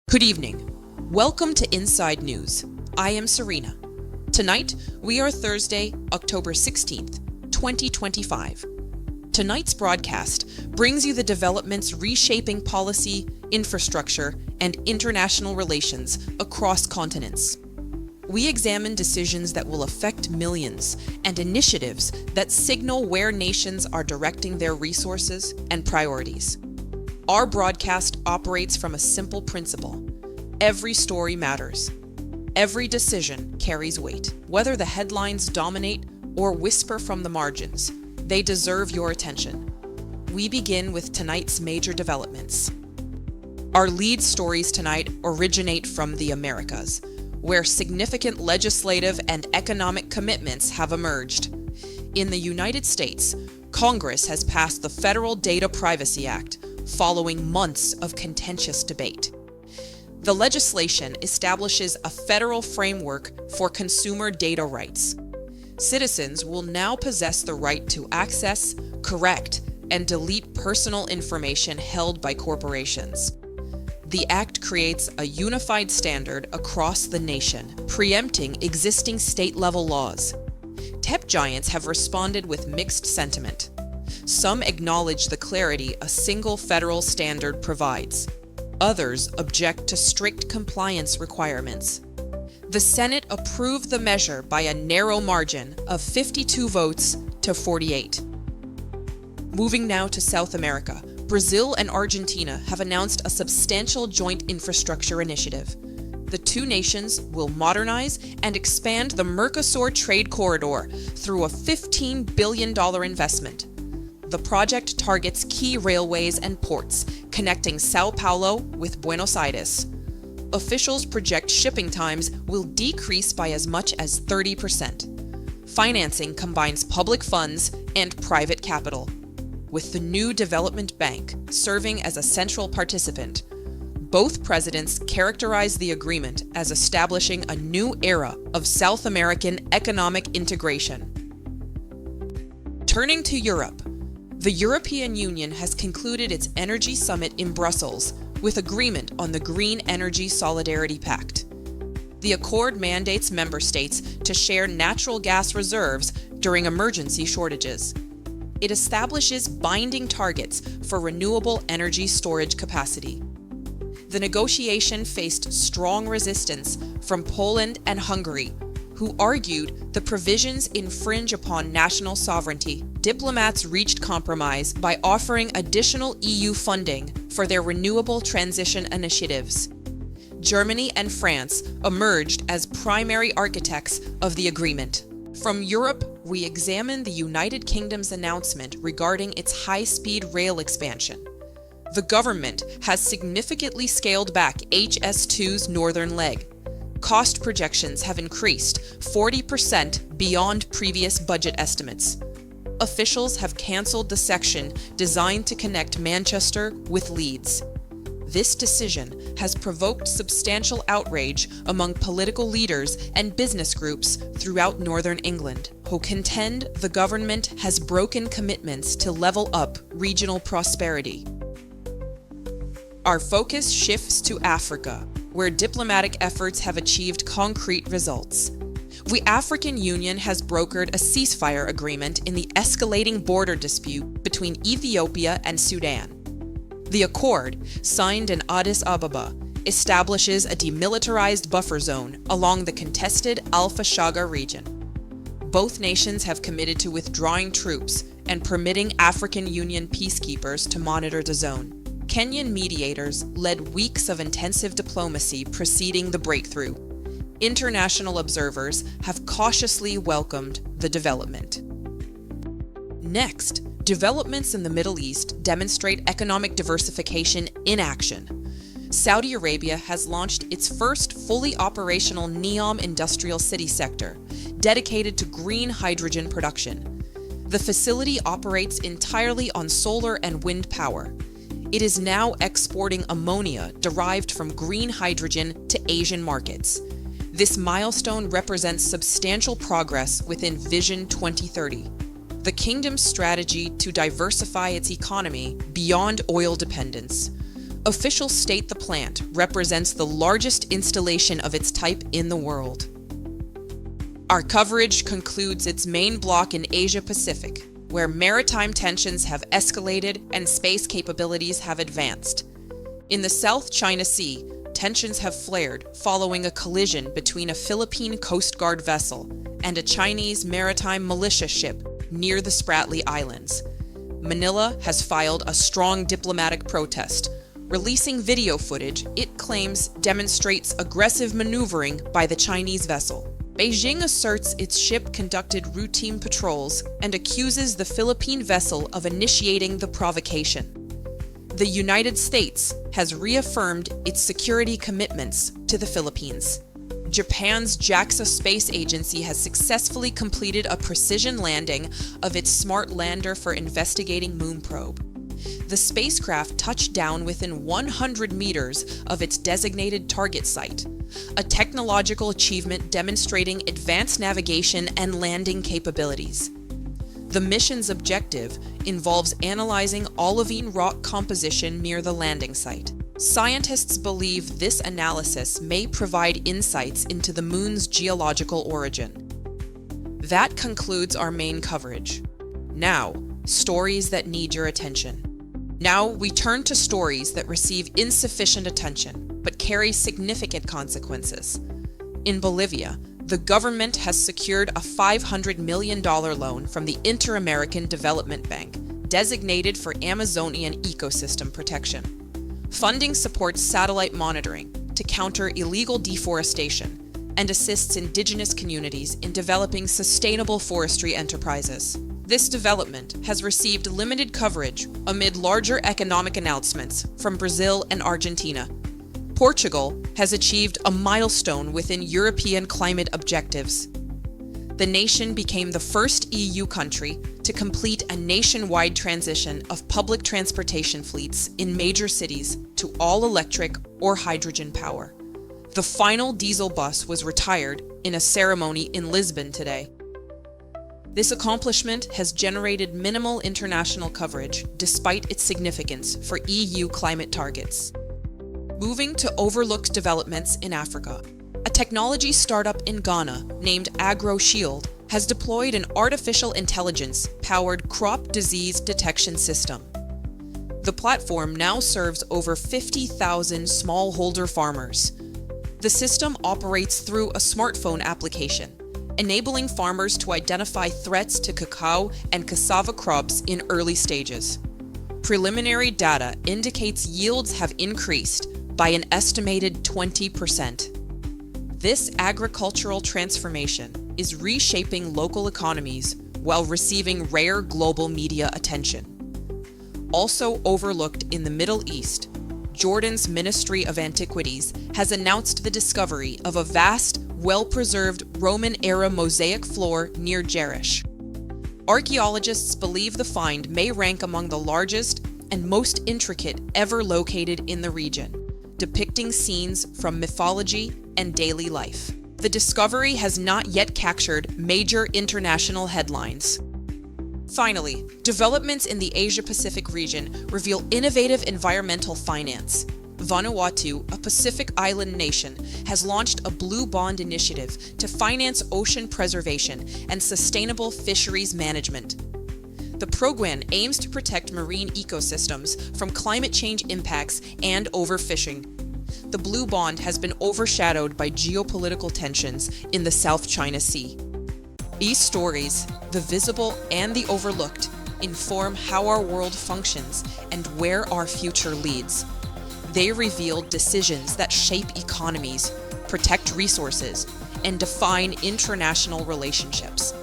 Good evening. Welcome to Inside News. I am Serena. Tonight, we are Thursday, October 16th, 2025. Tonight's broadcast brings you the developments reshaping policy, infrastructure, and international relations across continents. We examine decisions that will affect millions and initiatives that signal where nations are directing their resources and priorities. Our broadcast operates from a simple principle. Every story matters. Every decision carries weight. Whether the headlines dominate or whisper from the margins, they deserve your attention. We begin with tonight's major developments. Our lead stories tonight originate from the Americas, where significant legislative and economic commitments have emerged. In the United States, Congress has passed the Federal Data Privacy Act following months of contentious debate. The legislation establishes a federal framework for consumer data rights. Citizens will now possess the right to access, correct, and delete personal information held by corporations. The act creates a unified standard across the nation, preempting existing state-level laws. Tech giants have responded with mixed sentiment. Some acknowledge the clarity a single federal standard provides. Others object to strict compliance requirements. The Senate approved the measure by a narrow margin of 52 votes to 48. Moving now to South America, Brazil and Argentina have announced a substantial joint infrastructure initiative. The two nations will modernize and expand the Mercosur trade corridor through a $15 billion investment. The project targets key railways and ports, connecting Sao Paulo with Buenos Aires. Officials project shipping times will decrease by as much as 30%. Financing combines public funds and private capital, with the new development bank serving as a central participant. Both presidents characterized the agreement as establishing a new era of South American economic integration. Turning to Europe, the European Union has concluded its energy summit in Brussels with agreement on the Green Energy Solidarity Pact. The accord mandates member states to share natural gas reserves during emergency shortages. It establishes binding targets for renewable energy storage capacity. The negotiation faced strong resistance from Poland and Hungary, who argued the provisions infringe upon national sovereignty. Diplomats reached compromise by offering additional EU funding for their renewable transition initiatives. Germany and France emerged as primary architects of the agreement. From Europe, we examine the United Kingdom's announcement regarding its high-speed rail expansion. The government has significantly scaled back HS2's northern leg. Cost projections have increased 40% beyond previous budget estimates. Officials have cancelled the section designed to connect Manchester with Leeds. This decision has provoked substantial outrage among political leaders and business groups throughout northern England, who contend the government has broken commitments to level up regional prosperity. Our focus shifts to Africa, where diplomatic efforts have achieved concrete results. The African Union has brokered a ceasefire agreement in the escalating border dispute between Ethiopia and Sudan. The accord, signed in Addis Ababa, establishes a demilitarized buffer zone along the contested Alpha Shaga region. Both nations have committed to withdrawing troops and permitting African Union peacekeepers to monitor the zone. Kenyan mediators led weeks of intensive diplomacy preceding the breakthrough. International observers have cautiously welcomed the development. Next, developments in the Middle East demonstrate economic diversification in action. Saudi Arabia has launched its first fully operational NEOM industrial city sector, dedicated to green hydrogen production. The facility operates entirely on solar and wind power. It is now exporting ammonia derived from green hydrogen to Asian markets. This milestone represents substantial progress within Vision 2030. The kingdom's strategy to diversify its economy beyond oil dependence. Officials state the plant represents the largest installation of its type in the world. Our coverage concludes its main block in Asia Pacific, where maritime tensions have escalated and space capabilities have advanced. In the South China Sea, tensions have flared following a collision between a Philippine Coast Guard vessel and a Chinese maritime militia ship near the Spratly Islands. Manila has filed a strong diplomatic protest, releasing video footage it claims demonstrates aggressive maneuvering by the Chinese vessel. Beijing asserts its ship conducted routine patrols and accuses the Philippine vessel of initiating the provocation. The United States has reaffirmed its security commitments to the Philippines. Japan's JAXA space agency has successfully completed a precision landing of its smart lander for investigating moon probe. The spacecraft touched down within 100 meters of its designated target site, a technological achievement demonstrating advanced navigation and landing capabilities. The mission's objective involves analyzing olivine rock composition near the landing site. Scientists believe this analysis may provide insights into the moon's geological origin. That concludes our main coverage. Now, stories that need your attention. Now we turn to stories that receive insufficient attention, but carry significant consequences. In Bolivia, the government has secured a $500 million loan from the Inter-American Development Bank, designated for Amazonian ecosystem protection. Funding supports satellite monitoring to counter illegal deforestation and assists indigenous communities in developing sustainable forestry enterprises. This development has received limited coverage amid larger economic announcements from Brazil and Argentina. Portugal has achieved a milestone within European climate objectives. The nation became the first EU country to complete a nationwide transition of public transportation fleets in major cities to all-electric or hydrogen power. The final diesel bus was retired in a ceremony in Lisbon today. This accomplishment has generated minimal international coverage despite its significance for EU climate targets. Moving to overlooked developments in Africa. A technology startup in Ghana named AgroShield has deployed an artificial intelligence-powered crop disease detection system. The platform now serves over 50,000 smallholder farmers. The system operates through a smartphone application, enabling farmers to identify threats to cacao and cassava crops in early stages. Preliminary data indicates yields have increased by an estimated 20%. This agricultural transformation is reshaping local economies while receiving rare global media attention. Also overlooked in the Middle East, Jordan's Ministry of Antiquities has announced the discovery of a vast, well-preserved Roman-era mosaic floor near Jerish. Archaeologists believe the find may rank among the largest and most intricate ever located in the region, depicting scenes from mythology and daily life. The discovery has not yet captured major international headlines. Finally, developments in the Asia-Pacific region reveal innovative environmental finance. Vanuatu, a Pacific island nation, has launched a Blue Bond initiative to finance ocean preservation and sustainable fisheries management. The program aims to protect marine ecosystems from climate change impacts and overfishing. The Blue Bond has been overshadowed by geopolitical tensions in the South China Sea. These stories, the visible and the overlooked, inform how our world functions and where our future leads. They reveal decisions that shape economies, protect resources, and define international relationships.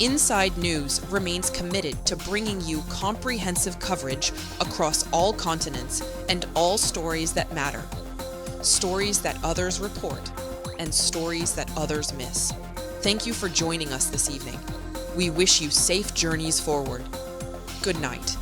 Inside News remains committed to bringing you comprehensive coverage across all continents and all stories that matter. Stories that others report, and stories that others miss. Thank you for joining us this evening. We wish you safe journeys forward. Good night.